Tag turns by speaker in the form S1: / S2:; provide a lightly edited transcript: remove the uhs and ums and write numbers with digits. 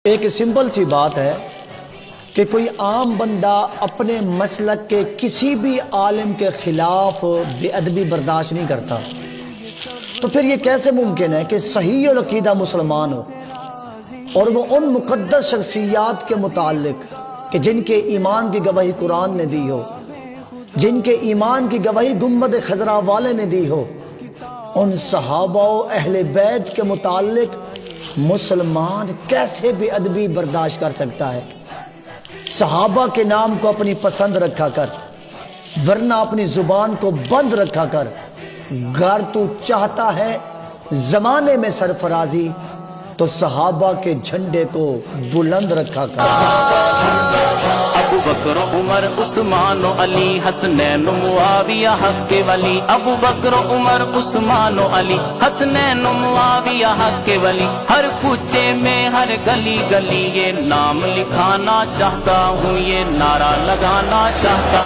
S1: ایک سمپل سی بات ہے کہ کوئی عام بندہ اپنے مسلک کے کسی بھی عالم کے خلاف بے ادبی برداشت نہیں کرتا، تو پھر یہ کیسے ممکن ہے کہ صحیح اور عقیدہ مسلمان ہو اور وہ ان مقدس شخصیات کے متعلق کہ جن کے ایمان کی گواہی قرآن نے دی ہو، جن کے ایمان کی گواہی گنبد خضرا والے نے دی ہو، ان صحابہ و اہل بیت کے متعلق مسلمان کیسے بے ادبی برداشت کر سکتا ہے؟ صحابہ کے نام کو اپنی پسند رکھا کر، ورنہ اپنی زبان کو بند رکھا کر، گر تو چاہتا ہے زمانے میں سرفرازی تو صحابہ کے جھنڈے کو بلند رکھا کر۔
S2: ابو بکر عمر عثمان و علی حسنین و معاویہ حق ولی، ابو بکر عمر عثمان و علی حسنین و معاویہ حق ولی، ہر کوچے میں ہر گلی گلی یہ نام لکھانا چاہتا ہوں، یہ نعرہ لگانا چاہتا